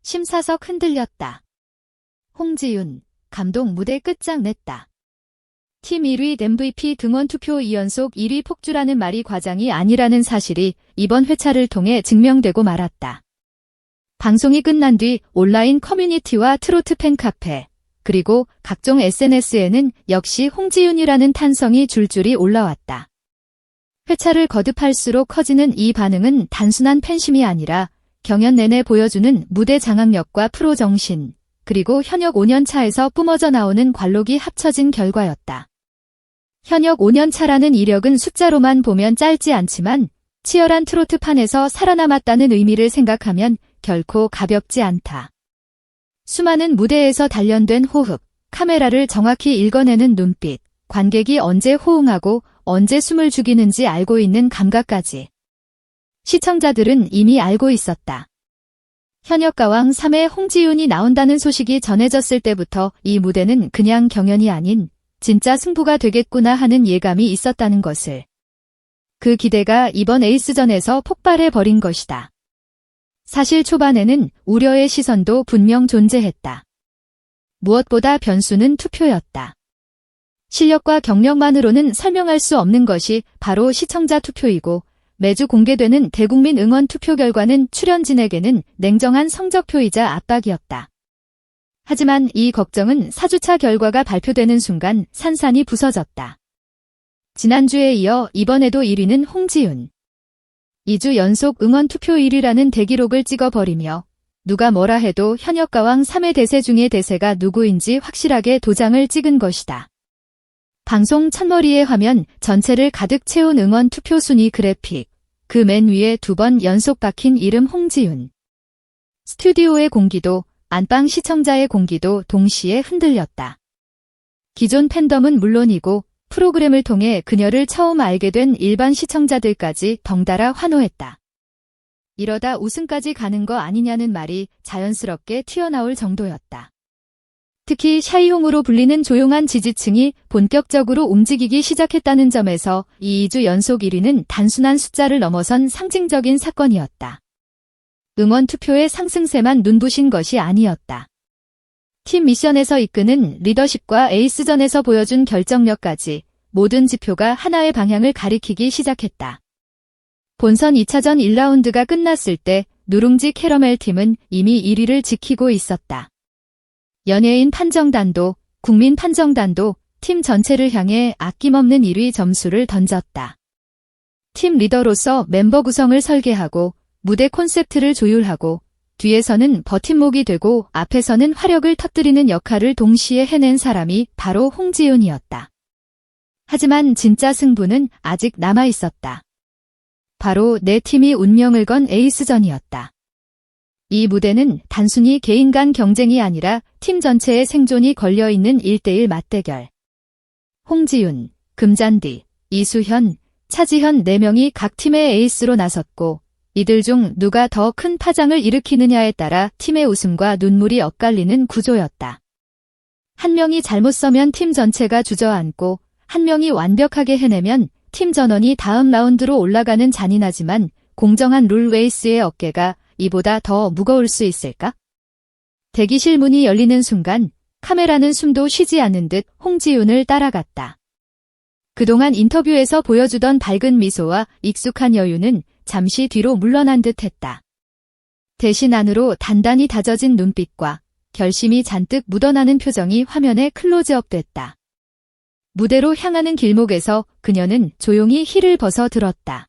심사석 흔들렸다. 홍지윤, 감독 무대 끝장냈다. 팀 1위 MVP 등원 투표 2연속 1위 폭주라는 말이 과장이 아니라는 사실이 이번 회차를 통해 증명되고 말았다. 방송이 끝난 뒤 온라인 커뮤니티와 트로트 팬카페, 그리고 각종 SNS에는 역시 홍지윤이라는 탄성이 줄줄이 올라왔다. 회차를 거듭할수록 커지는 이 반응은 단순한 팬심이 아니라 경연 내내 보여주는 무대 장악력과 프로 정신, 그리고 현역 5년차에서 뿜어져 나오는 관록이 합쳐진 결과였다. 현역 5년차라는 이력은 숫자로만 보면 짧지 않지만 치열한 트로트판에서 살아남았다는 의미를 생각하면 결코 가볍지 않다. 수많은 무대에서 단련된 호흡, 카메라를 정확히 읽어내는 눈빛, 관객이 언제 호응하고 언제 숨을 죽이는지 알고 있는 감각까지. 시청자들은 이미 알고 있었다. 현역가왕 3회 홍지윤이 나온다는 소식이 전해졌을 때부터 이 무대는 그냥 경연이 아닌 진짜 승부가 되겠구나 하는 예감이 있었다는 것을. 그 기대가 이번 에이스전에서 폭발해버린 것이다. 사실 초반에는 우려의 시선도 분명 존재했다. 무엇보다 변수는 투표였다. 실력과 경력만으로는 설명할 수 없는 것이 바로 시청자 투표이고 매주 공개되는 대국민 응원 투표 결과는 출연진에게는 냉정한 성적표이자 압박이었다. 하지만 이 걱정은 4주차 결과가 발표되는 순간 산산이 부서졌다. 지난주에 이어 이번에도 1위는 홍지윤. 2주 연속 응원 투표 1위라는 대기록을 찍어버리며 누가 뭐라 해도 현역가왕 3회 대세 중의 대세가 누구인지 확실하게 도장을 찍은 것이다. 방송 첫머리의 화면 전체를 가득 채운 응원 투표 순위 그래픽, 그 맨 위에 2번 연속 박힌 이름 홍지윤. 스튜디오의 공기도, 안방 시청자의 공기도 동시에 흔들렸다. 기존 팬덤은 물론이고 프로그램을 통해 그녀를 처음 알게 된 일반 시청자들까지 덩달아 환호했다. 이러다 우승까지 가는 거 아니냐는 말이 자연스럽게 튀어나올 정도였다. 특히 샤이홍으로 불리는 조용한 지지층이 본격적으로 움직이기 시작했다는 점에서 이 2주 연속 1위는 단순한 숫자를 넘어선 상징적인 사건이었다. 응원 투표의 상승세만 눈부신 것이 아니었다. 팀 미션에서 이끄는 리더십과 에이스전에서 보여준 결정력까지 모든 지표가 하나의 방향을 가리키기 시작했다. 본선 2차전 1라운드가 끝났을 때 누룽지 캐러멜 팀은 이미 1위를 지키고 있었다. 연예인 판정단도, 국민 판정단도 팀 전체를 향해 아낌없는 1위 점수를 던졌다. 팀 리더로서 멤버 구성을 설계하고 무대 콘셉트를 조율하고 뒤에서는 버팀목이 되고 앞에서는 화력을 터뜨리는 역할을 동시에 해낸 사람이 바로 홍지윤이었다. 하지만 진짜 승부는 아직 남아있었다. 바로 내 팀이 운명을 건 에이스전이었다. 이 무대는 단순히 개인 간 경쟁이 아니라 팀 전체의 생존이 걸려있는 1대1 맞대결. 홍지윤, 금잔디, 이수현, 차지현 4명이 각 팀의 에이스로 나섰고 이들 중 누가 더 큰 파장을 일으키느냐에 따라 팀의 우승과 눈물이 엇갈리는 구조였다. 한 명이 잘못 서면 팀 전체가 주저앉고 한 명이 완벽하게 해내면 팀 전원이 다음 라운드로 올라가는 잔인하지만 공정한 룰 레이스의 어깨가 이보다 더 무거울 수 있을까? 대기실 문이 열리는 순간 카메라는 숨도 쉬지 않는 듯 홍지윤을 따라갔다. 그동안 인터뷰에서 보여주던 밝은 미소와 익숙한 여유는 잠시 뒤로 물러난 듯 했다. 대신 안으로 단단히 다져진 눈빛과 결심이 잔뜩 묻어나는 표정이 화면에 클로즈업됐다. 무대로 향하는 길목에서 그녀는 조용히 힐을 벗어 들었다.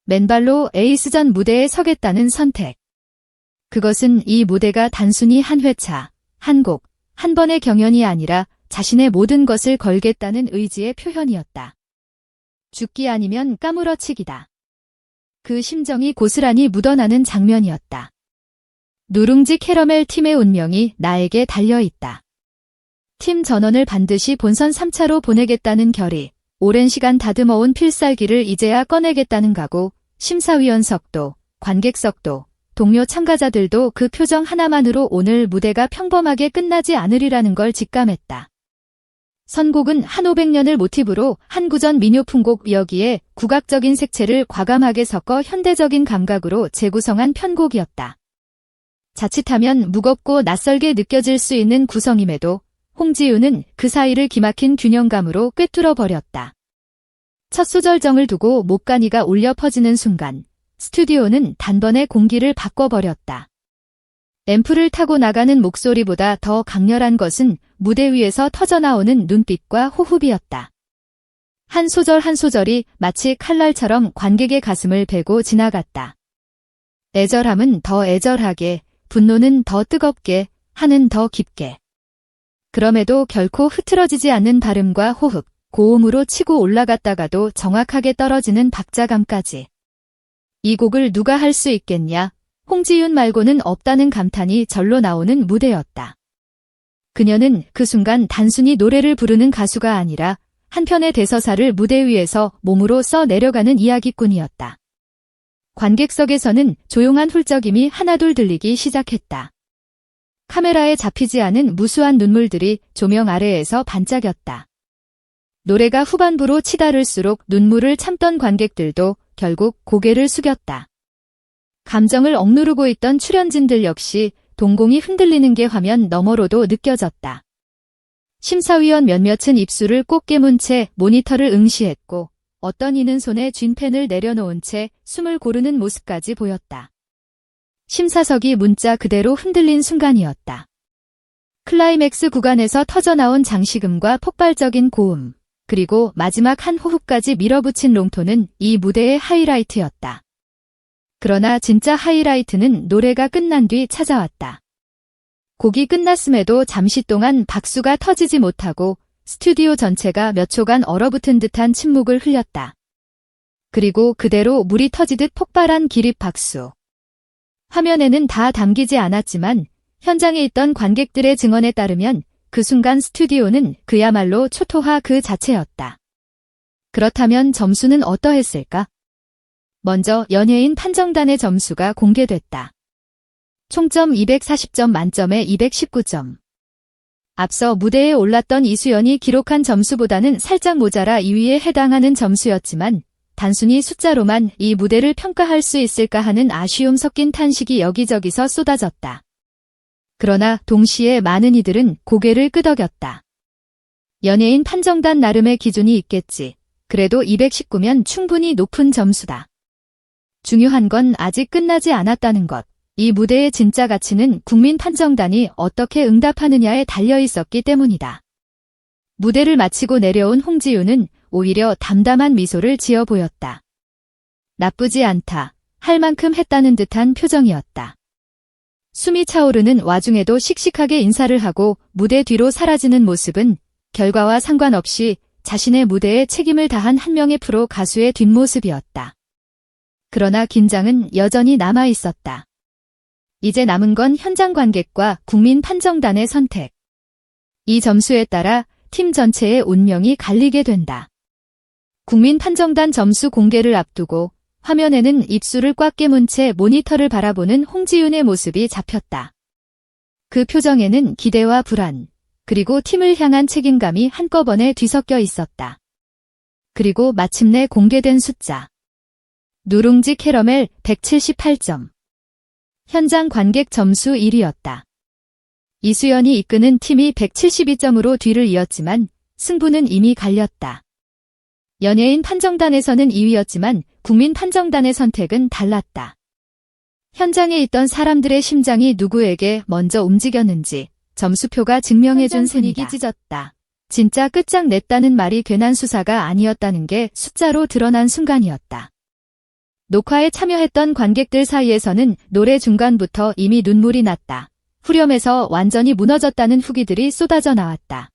맨발로 에이스전 무대에 서겠다는 선택. 그것은 이 무대가 단순히 한 회차, 한 곡, 한 번의 경연이 아니라 자신의 모든 것을 걸겠다는 의지의 표현이었다. 죽기 아니면 까무러치기다. 그 심정이 고스란히 묻어나는 장면이었다. 누룽지 캐러멜 팀의 운명이 나에게 달려있다. 팀 전원을 반드시 본선 3차로 보내겠다는 결의, 오랜 시간 다듬어온 필살기를 이제야 꺼내겠다는 각오, 심사위원석도, 관객석도, 동료 참가자들도 그 표정 하나만으로 오늘 무대가 평범하게 끝나지 않으리라는 걸 직감했다. 선곡은 한 500년을 모티브로 한 구전 민요풍곡 여기에 국악적인 색채를 과감하게 섞어 현대적인 감각으로 재구성한 편곡이었다. 자칫하면 무겁고 낯설게 느껴질 수 있는 구성임에도 홍지윤은 그 사이를 기막힌 균형감으로 꿰뚫어 버렸다. 첫 소절정을 두고 목간이가 울려 퍼지는 순간 스튜디오는 단번에 공기를 바꿔버렸다. 앰프를 타고 나가는 목소리보다 더 강렬한 것은 무대 위에서 터져나오는 눈빛과 호흡이었다. 한 소절 한 소절이 마치 칼날처럼 관객의 가슴을 베고 지나갔다. 애절함은 더 애절하게, 분노는 더 뜨겁게, 한은 더 깊게. 그럼에도 결코 흐트러지지 않는 발음과 호흡, 고음으로 치고 올라갔다가도 정확하게 떨어지는 박자감까지. 이 곡을 누가 할 수 있겠냐? 홍지윤 말고는 없다는 감탄이 절로 나오는 무대였다. 그녀는 그 순간 단순히 노래를 부르는 가수가 아니라 한편의 대서사를 무대 위에서 몸으로 써 내려가는 이야기꾼이었다. 관객석에서는 조용한 훌쩍임이 하나둘 들리기 시작했다. 카메라에 잡히지 않은 무수한 눈물들이 조명 아래에서 반짝였다. 노래가 후반부로 치달을수록 눈물을 참던 관객들도 결국 고개를 숙였다. 감정을 억누르고 있던 출연진들 역시 동공이 흔들리는 게 화면 너머로도 느껴졌다. 심사위원 몇몇은 입술을 꼭 깨문 채 모니터를 응시했고 어떤 이는 손에 쥔 펜을 내려놓은 채 숨을 고르는 모습까지 보였다. 심사석이 문자 그대로 흔들린 순간이었다. 클라이맥스 구간에서 터져나온 장식음과 폭발적인 고음, 그리고 마지막 한 호흡까지 밀어붙인 롱톤은 이 무대의 하이라이트였다. 그러나 진짜 하이라이트는 노래가 끝난 뒤 찾아왔다. 곡이 끝났음에도 잠시 동안 박수가 터지지 못하고 스튜디오 전체가 몇 초간 얼어붙은 듯한 침묵을 흘렸다. 그리고 그대로 물이 터지듯 폭발한 기립박수. 화면에는 다 담기지 않았지만 현장에 있던 관객들의 증언에 따르면 그 순간 스튜디오는 그야말로 초토화 그 자체였다. 그렇다면 점수는 어떠했을까? 먼저 연예인 판정단의 점수가 공개됐다. 총점 240점 만점에 219점. 앞서 무대에 올랐던 이수연이 기록한 점수보다는 살짝 모자라 2위에 해당하는 점수였지만 단순히 숫자로만 이 무대를 평가할 수 있을까 하는 아쉬움 섞인 탄식이 여기저기서 쏟아졌다. 그러나 동시에 많은 이들은 고개를 끄덕였다. 연예인 판정단 나름의 기준이 있겠지. 그래도 219면 충분히 높은 점수다. 중요한 건 아직 끝나지 않았다는 것. 이 무대의 진짜 가치는 국민 판정단이 어떻게 응답하느냐에 달려 있었기 때문이다. 무대를 마치고 내려온 홍지윤은 오히려 담담한 미소를 지어 보였다. 나쁘지 않다. 할 만큼 했다는 듯한 표정이었다. 숨이 차오르는 와중에도 씩씩하게 인사를 하고 무대 뒤로 사라지는 모습은 결과와 상관없이 자신의 무대에 책임을 다한 한 명의 프로 가수의 뒷모습이었다. 그러나 긴장은 여전히 남아 있었다. 이제 남은 건 현장 관객과 국민 판정단의 선택. 이 점수에 따라 팀 전체의 운명이 갈리게 된다. 국민 판정단 점수 공개를 앞두고 화면에는 입술을 꽉 깨문 채 모니터를 바라보는 홍지윤의 모습이 잡혔다. 그 표정에는 기대와 불안, 그리고 팀을 향한 책임감이 한꺼번에 뒤섞여 있었다. 그리고 마침내 공개된 숫자. 누룽지 캐러멜 178점. 현장 관객 점수 1위였다. 이수연이 이끄는 팀이 172점으로 뒤를 이었지만 승부는 이미 갈렸다. 연예인 판정단에서는 2위였지만 국민 판정단의 선택은 달랐다. 현장에 있던 사람들의 심장이 누구에게 먼저 움직였는지 점수표가 증명해준 분위기 찢었다. 진짜 끝장냈다는 말이 괜한 수사가 아니었다는 게 숫자로 드러난 순간이었다. 녹화에 참여했던 관객들 사이에서는 노래 중간부터 이미 눈물이 났다. 후렴에서 완전히 무너졌다는 후기들이 쏟아져 나왔다.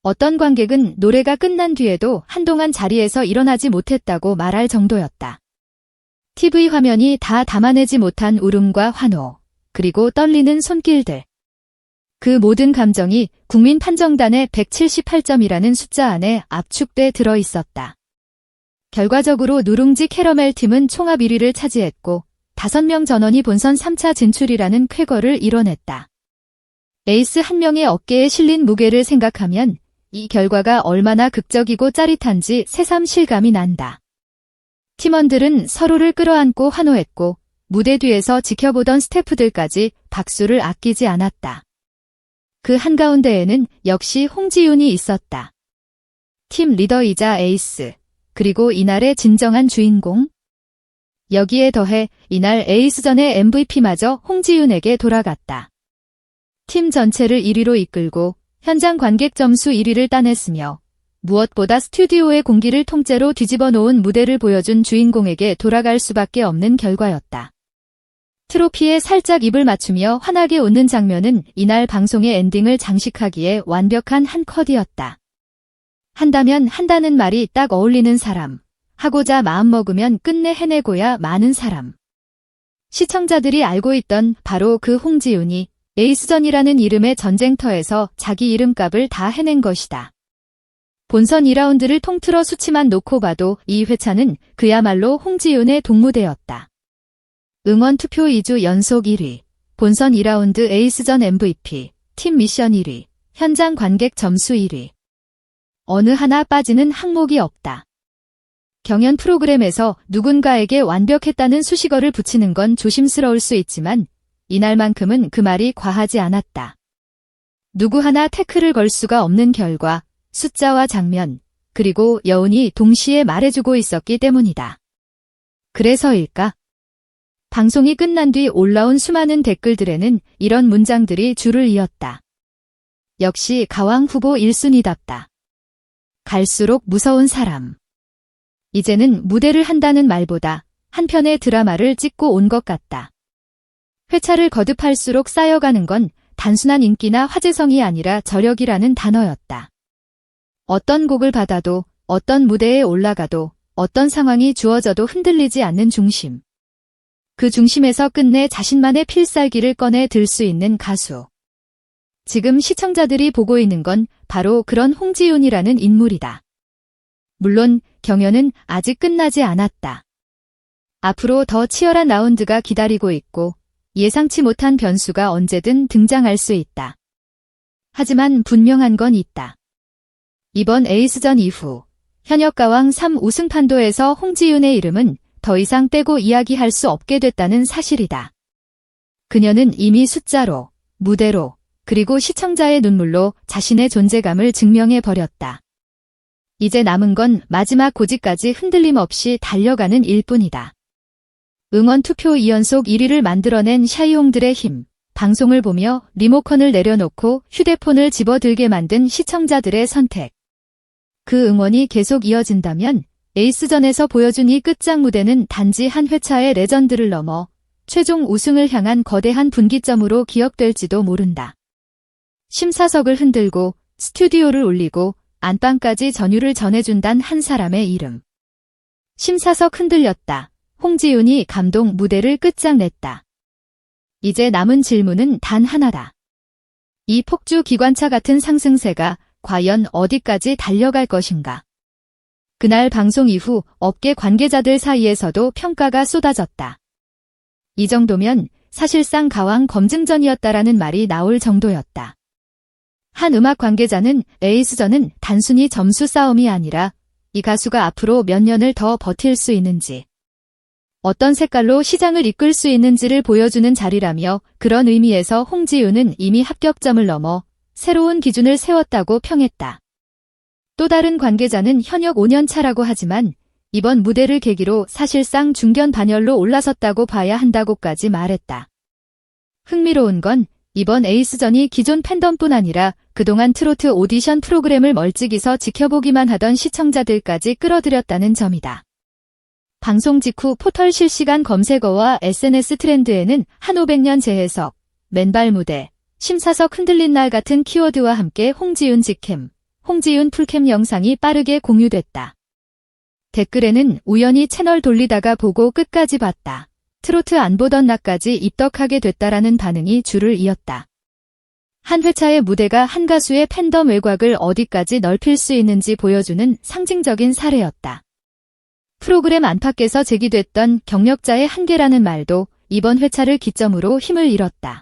어떤 관객은 노래가 끝난 뒤에도 한동안 자리에서 일어나지 못했다고 말할 정도였다. TV 화면이 다 담아내지 못한 울음과 환호, 그리고 떨리는 손길들. 그 모든 감정이 국민 판정단의 178점이라는 숫자 안에 압축돼 들어 있었다. 결과적으로 누룽지 캐러멜 팀은 총합 1위를 차지했고 5명 전원이 본선 3차 진출이라는 쾌거를 이뤄냈다. 에이스 한 명의 어깨에 실린 무게를 생각하면 이 결과가 얼마나 극적이고 짜릿한지 새삼 실감이 난다. 팀원들은 서로를 끌어안고 환호했고 무대 뒤에서 지켜보던 스태프들까지 박수를 아끼지 않았다. 그 한가운데에는 역시 홍지윤이 있었다. 팀 리더이자 에이스, 그리고 이날의 진정한 주인공. 여기에 더해 이날 에이스전의 MVP마저 홍지윤에게 돌아갔다. 팀 전체를 1위로 이끌고 현장 관객 점수 1위를 따냈으며 무엇보다 스튜디오의 공기를 통째로 뒤집어 놓은 무대를 보여준 주인공에게 돌아갈 수밖에 없는 결과였다. 트로피에 살짝 입을 맞추며 환하게 웃는 장면은 이날 방송의 엔딩을 장식하기에 완벽한 한 컷이었다. 한다면 한다는 말이 딱 어울리는 사람, 하고자 마음먹으면 끝내 해내고야 마는 사람. 시청자들이 알고 있던 바로 그 홍지윤이 에이스전이라는 이름의 전쟁터에서 자기 이름값을 다 해낸 것이다. 본선 2라운드를 통틀어 수치만 놓고 봐도 이 회차는 그야말로 홍지윤의 동무대였다. 응원 투표 2주 연속 1위, 본선 2라운드 에이스전 MVP, 팀 미션 1위, 현장 관객 점수 1위. 어느 하나 빠지는 항목이 없다. 경연 프로그램에서 누군가에게 완벽했다는 수식어를 붙이는 건 조심스러울 수 있지만 이날만큼은 그 말이 과하지 않았다. 누구 하나 태클을 걸 수가 없는 결과, 숫자와 장면, 그리고 여운이 동시에 말해주고 있었기 때문이다. 그래서일까? 방송이 끝난 뒤 올라온 수많은 댓글들에는 이런 문장들이 줄을 이었다. 역시 가왕 후보 1순위답다. 갈수록 무서운 사람. 이제는 무대를 한다는 말보다 한 편의 드라마를 찍고 온 것 같다. 회차를 거듭할수록 쌓여가는 건 단순한 인기나 화제성이 아니라 저력이라는 단어였다. 어떤 곡을 받아도, 어떤 무대에 올라가도, 어떤 상황이 주어져도 흔들리지 않는 중심. 그 중심에서 끝내 자신만의 필살기를 꺼내 들 수 있는 가수. 지금 시청자들이 보고 있는 건 바로 그런 홍지윤이라는 인물이다. 물론 경연은 아직 끝나지 않았다. 앞으로 더 치열한 라운드가 기다리고 있고 예상치 못한 변수가 언제든 등장할 수 있다. 하지만 분명한 건 있다. 이번 에이스전 이후 현역가왕 3우승 판도에서 홍지윤의 이름은 더 이상 떼고 이야기할 수 없게 됐다는 사실이다. 그녀는 이미 숫자로, 무대로, 그리고 시청자의 눈물로 자신의 존재감을 증명해버렸다. 이제 남은 건 마지막 고지까지 흔들림 없이 달려가는 일뿐이다. 응원 투표 2연속 1위를 만들어낸 샤이홍들의 힘, 방송을 보며 리모컨을 내려놓고 휴대폰을 집어들게 만든 시청자들의 선택. 그 응원이 계속 이어진다면 에이스전에서 보여준 이 끝장 무대는 단지 한 회차의 레전드를 넘어 최종 우승을 향한 거대한 분기점으로 기억될지도 모른다. 심사석을 흔들고 스튜디오를 울리고 안방까지 전율을 전해준단 한 사람의 이름. 심사석 흔들렸다. 홍지윤이 감동 무대를 끝장냈다. 이제 남은 질문은 단 하나다. 이 폭주 기관차 같은 상승세가 과연 어디까지 달려갈 것인가? 그날 방송 이후 업계 관계자들 사이에서도 평가가 쏟아졌다. 이 정도면 사실상 가왕 검증전이었다라는 말이 나올 정도였다. 한 음악 관계자는 에이스전은 단순히 점수 싸움이 아니라 이 가수가 앞으로 몇 년을 더 버틸 수 있는지, 어떤 색깔로 시장을 이끌 수 있는지를 보여주는 자리라며 그런 의미에서 홍지윤은 이미 합격점을 넘어 새로운 기준을 세웠다고 평했다. 또 다른 관계자는 현역 5년 차라고 하지만 이번 무대를 계기로 사실상 중견 반열로 올라섰다고 봐야 한다고까지 말했다. 흥미로운 건 이번 에이스전이 기존 팬덤뿐 아니라 그동안 트로트 오디션 프로그램을 멀찍이서 지켜보기만 하던 시청자들까지 끌어들였다는 점이다. 방송 직후 포털 실시간 검색어와 SNS 트렌드에는 한 500년 재해석, 맨발 무대, 심사석 흔들린 날 같은 키워드와 함께 홍지윤 직캠, 홍지윤 풀캠 영상이 빠르게 공유됐다. 댓글에는 우연히 채널 돌리다가 보고 끝까지 봤다. 트로트 안 보던 나까지 입덕하게 됐다라는 반응이 줄을 이었다. 한 회차의 무대가 한 가수의 팬덤 외곽을 어디까지 넓힐 수 있는지 보여주는 상징적인 사례였다. 프로그램 안팎에서 제기됐던 경력자의 한계라는 말도 이번 회차를 기점으로 힘을 잃었다.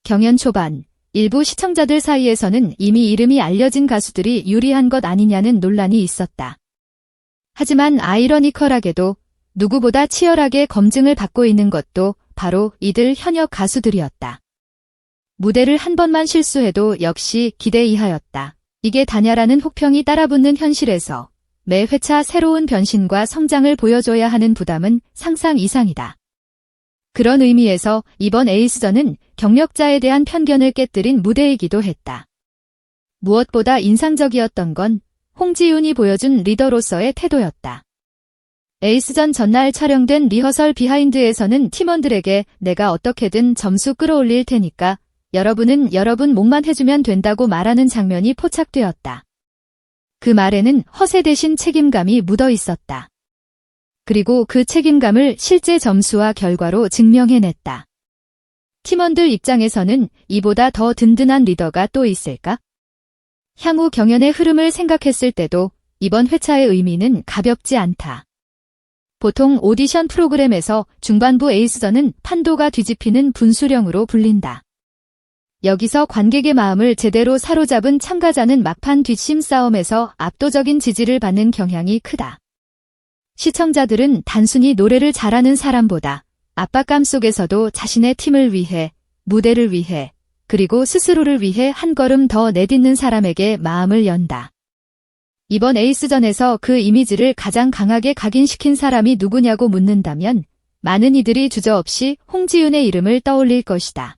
경연 초반, 일부 시청자들 사이에서는 이미 이름이 알려진 가수들이 유리한 것 아니냐는 논란이 있었다. 하지만 아이러니컬하게도 누구보다 치열하게 검증을 받고 있는 것도 바로 이들 현역 가수들이었다. 무대를 한 번만 실수해도 역시 기대 이하였다. 이게 다냐라는 혹평이 따라붙는 현실에서 매 회차 새로운 변신과 성장을 보여줘야 하는 부담은 상상 이상이다. 그런 의미에서 이번 에이스전은 경력자에 대한 편견을 깨뜨린 무대이기도 했다. 무엇보다 인상적이었던 건 홍지윤이 보여준 리더로서의 태도였다. 에이스전 전날 촬영된 리허설 비하인드에서는 팀원들에게 내가 어떻게든 점수 끌어올릴 테니까 여러분은 여러분 몫만 해주면 된다고 말하는 장면이 포착되었다. 그 말에는 허세 대신 책임감이 묻어 있었다. 그리고 그 책임감을 실제 점수와 결과로 증명해냈다. 팀원들 입장에서는 이보다 더 든든한 리더가 또 있을까? 향후 경연의 흐름을 생각했을 때도 이번 회차의 의미는 가볍지 않다. 보통 오디션 프로그램에서 중반부 에이스전은 판도가 뒤집히는 분수령으로 불린다. 여기서 관객의 마음을 제대로 사로잡은 참가자는 막판 뒷심 싸움에서 압도적인 지지를 받는 경향이 크다. 시청자들은 단순히 노래를 잘하는 사람보다 압박감 속에서도 자신의 팀을 위해, 무대를 위해, 그리고 스스로를 위해 한 걸음 더 내딛는 사람에게 마음을 연다. 이번 에이스전에서 그 이미지를 가장 강하게 각인시킨 사람이 누구냐고 묻는다면 많은 이들이 주저없이 홍지윤의 이름을 떠올릴 것이다.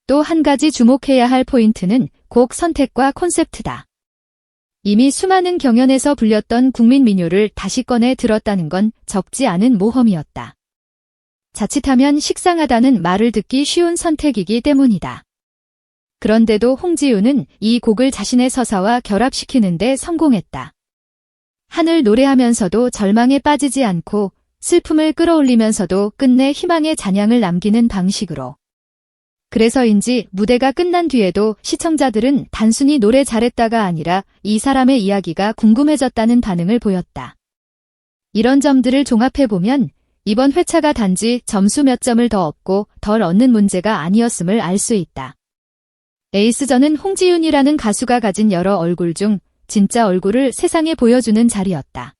또 한 가지 주목해야 할 포인트는 곡 선택과 콘셉트다. 이미 수많은 경연에서 불렸던 국민 민요를 다시 꺼내 들었다는 건 적지 않은 모험이었다. 자칫하면 식상하다는 말을 듣기 쉬운 선택이기 때문이다. 그런데도 홍지윤은 이 곡을 자신의 서사와 결합시키는 데 성공했다. 한을 노래하면서도 절망에 빠지지 않고 슬픔을 끌어올리면서도 끝내 희망의 잔향을 남기는 방식으로. 그래서인지 무대가 끝난 뒤에도 시청자들은 단순히 노래 잘했다가 아니라 이 사람의 이야기가 궁금해졌다는 반응을 보였다. 이런 점들을 종합해보면 이번 회차가 단지 점수 몇 점을 더 얻고 덜 얻는 문제가 아니었음을 알 수 있다. 에이스전은 홍지윤이라는 가수가 가진 여러 얼굴 중 진짜 얼굴을 세상에 보여주는 자리였다.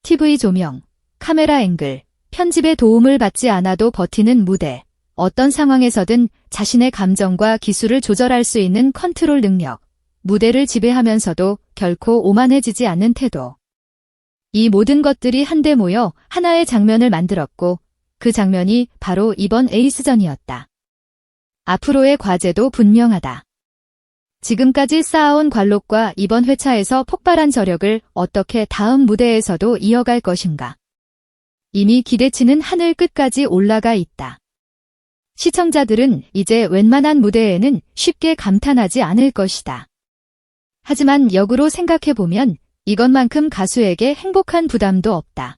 TV 조명, 카메라 앵글, 편집의 도움을 받지 않아도 버티는 무대, 어떤 상황에서든 자신의 감정과 기술을 조절할 수 있는 컨트롤 능력, 무대를 지배하면서도 결코 오만해지지 않는 태도. 이 모든 것들이 한데 모여 하나의 장면을 만들었고 그 장면이 바로 이번 에이스전이었다. 앞으로의 과제도 분명하다. 지금까지 쌓아온 관록과 이번 회차에서 폭발한 저력을 어떻게 다음 무대에서도 이어갈 것인가. 이미 기대치는 하늘 끝까지 올라가 있다. 시청자들은 이제 웬만한 무대에는 쉽게 감탄하지 않을 것이다. 하지만 역으로 생각해보면 이것만큼 가수에게 행복한 부담도 없다.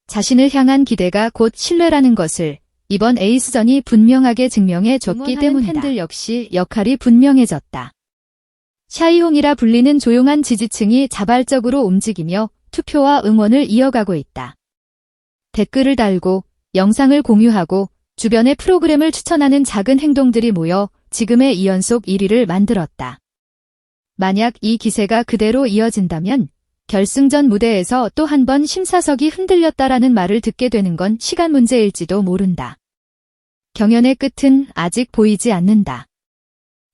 자신을 향한 기대가 곧 신뢰라는 것을 이번 에이스전이 분명하게 증명해 줬기 때문이다. 팬들 역시 역할이 분명해졌다. 샤이홍이라 불리는 조용한 지지층이 자발적으로 움직이며 투표와 응원을 이어가고 있다. 댓글을 달고 영상을 공유하고 주변의 프로그램을 추천하는 작은 행동들이 모여 지금의 2연속 1위를 만들었다. 만약 이 기세가 그대로 이어진다면 결승전 무대에서 또 한 번 심사석이 흔들렸다라는 말을 듣게 되는 건 시간 문제일지도 모른다. 경연의 끝은 아직 보이지 않는다.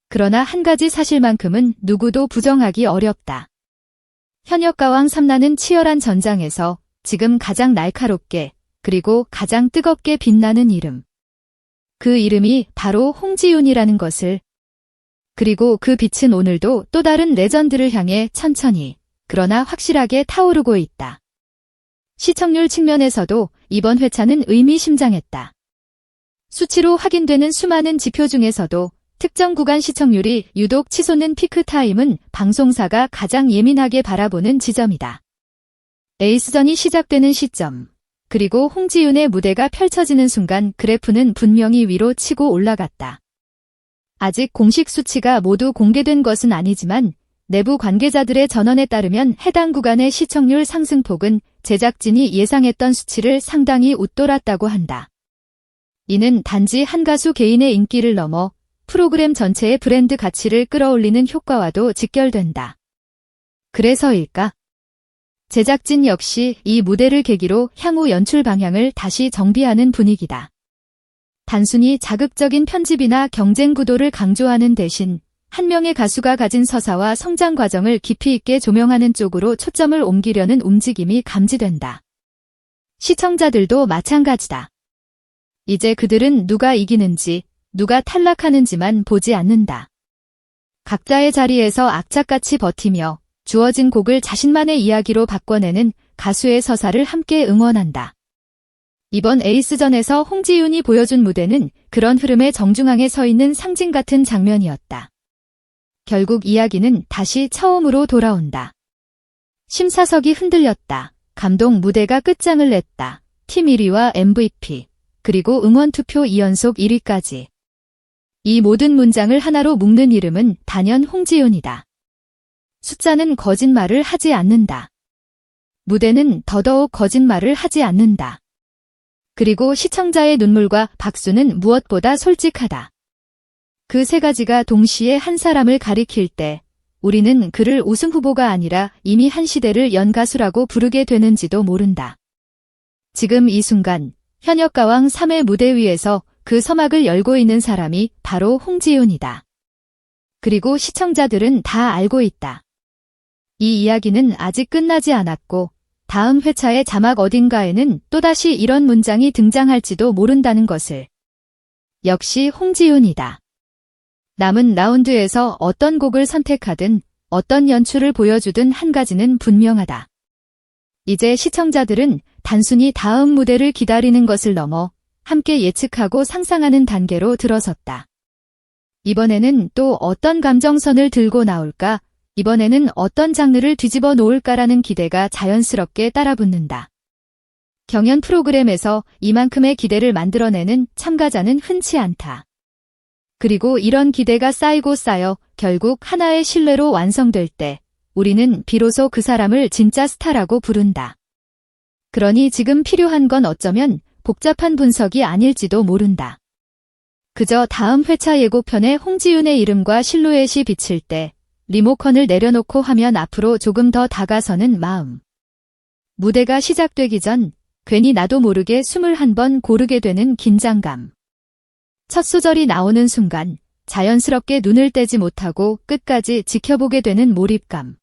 그러나 한 가지 사실만큼은 누구도 부정하기 어렵다. 현역가왕 삼라는 치열한 전장에서 지금 가장 날카롭게 그리고 가장 뜨겁게 빛나는 이름. 그 이름이 바로 홍지윤이라는 것을. 그리고 그 빛은 오늘도 또 다른 레전드를 향해 천천히 그러나 확실하게 타오르고 있다. 시청률 측면에서도 이번 회차는 의미심장했다. 수치로 확인되는 수많은 지표 중에서도 특정 구간 시청률이 유독 치솟는 피크타임은 방송사가 가장 예민하게 바라보는 지점이다. 에이스전이 시작되는 시점, 그리고 홍지윤의 무대가 펼쳐지는 순간 그래프는 분명히 위로 치고 올라갔다. 아직 공식 수치가 모두 공개된 것은 아니지만 내부 관계자들의 전언에 따르면 해당 구간의 시청률 상승폭은 제작진이 예상했던 수치를 상당히 웃돌았다고 한다. 이는 단지 한 가수 개인의 인기를 넘어 프로그램 전체의 브랜드 가치를 끌어올리는 효과와도 직결된다. 그래서일까? 제작진 역시 이 무대를 계기로 향후 연출 방향을 다시 정비하는 분위기다. 단순히 자극적인 편집이나 경쟁 구도를 강조하는 대신 한 명의 가수가 가진 서사와 성장 과정을 깊이 있게 조명하는 쪽으로 초점을 옮기려는 움직임이 감지된다. 시청자들도 마찬가지다. 이제 그들은 누가 이기는지, 누가 탈락하는지만 보지 않는다. 각자의 자리에서 악착같이 버티며 주어진 곡을 자신만의 이야기로 바꿔내는 가수의 서사를 함께 응원한다. 이번 에이스전에서 홍지윤이 보여준 무대는 그런 흐름의 정중앙에 서 있는 상징 같은 장면이었다. 결국 이야기는 다시 처음으로 돌아온다. 심사석이 흔들렸다. 감독 무대가 끝장을 냈다. 팀 1위와 MVP, 그리고 응원 투표 2연속 1위까지. 이 모든 문장을 하나로 묶는 이름은 단연 홍지윤이다. 숫자는 거짓말을 하지 않는다. 무대는 더더욱 거짓말을 하지 않는다. 그리고 시청자의 눈물과 박수는 무엇보다 솔직하다. 그 세 가지가 동시에 한 사람을 가리킬 때 우리는 그를 우승 후보가 아니라 이미 한 시대를 연 가수라고 부르게 되는지도 모른다. 지금 이 순간 현역가왕 3회 무대 위에서 그 서막을 열고 있는 사람이 바로 홍지윤이다. 그리고 시청자들은 다 알고 있다. 이 이야기는 아직 끝나지 않았고 다음 회차의 자막 어딘가에는 또다시 이런 문장이 등장할지도 모른다는 것을. 역시 홍지윤이다. 남은 라운드에서 어떤 곡을 선택하든 어떤 연출을 보여주든 한 가지는 분명하다. 이제 시청자들은 단순히 다음 무대를 기다리는 것을 넘어 함께 예측하고 상상하는 단계로 들어섰다. 이번에는 또 어떤 감정선을 들고 나올까? 이번에는 어떤 장르를 뒤집어 놓을까라는 기대가 자연스럽게 따라붙는다. 경연 프로그램에서 이만큼의 기대를 만들어내는 참가자는 흔치 않다. 그리고 이런 기대가 쌓이고 쌓여 결국 하나의 신뢰로 완성될 때 우리는 비로소 그 사람을 진짜 스타라고 부른다. 그러니 지금 필요한 건 어쩌면 복잡한 분석이 아닐지도 모른다. 그저 다음 회차 예고편에 홍지윤의 이름과 실루엣이 비칠 때 리모컨을 내려놓고 화면 앞으로 조금 더 다가서는 마음. 무대가 시작되기 전 괜히 나도 모르게 숨을 한 번 고르게 되는 긴장감. 첫 소절이 나오는 순간 자연스럽게 눈을 떼지 못하고 끝까지 지켜보게 되는 몰입감.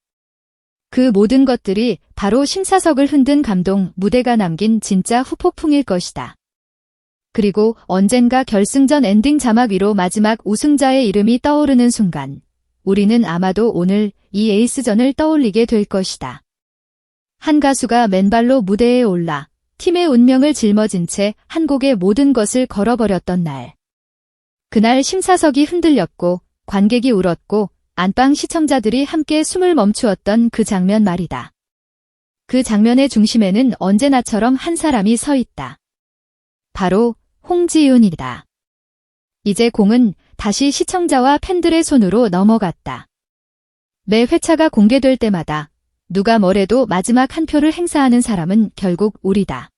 그 모든 것들이 바로 심사석을 흔든 감동, 무대가 남긴 진짜 후폭풍일 것이다. 그리고 언젠가 결승전 엔딩 자막 위로 마지막 우승자의 이름이 떠오르는 순간 우리는 아마도 오늘 이 에이스전을 떠올리게 될 것이다. 한 가수가 맨발로 무대에 올라 팀의 운명을 짊어진 채 한 곡의 모든 것을 걸어버렸던 날. 그날 심사석이 흔들렸고 관객이 울었고 안방 시청자들이 함께 숨을 멈추었던 그 장면 말이다. 그 장면의 중심에는 언제나처럼 한 사람이 서 있다. 바로 홍지윤이다. 이제 공은 다시 시청자와 팬들의 손으로 넘어갔다. 매 회차가 공개될 때마다 누가 뭐래도 마지막 한 표를 행사하는 사람은 결국 우리다.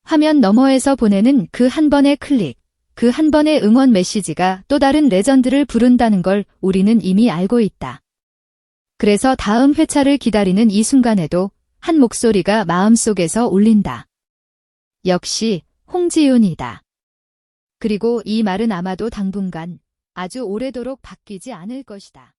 화면 너머에서 보내는 그 한 번의 클릭, 그 한 번의 응원 메시지가 또 다른 레전드를 부른다는 걸 우리는 이미 알고 있다. 그래서 다음 회차를 기다리는 이 순간에도 한 목소리가 마음속에서 울린다. 역시 홍지윤이다. 그리고 이 말은 아마도 당분간 아주 오래도록 바뀌지 않을 것이다.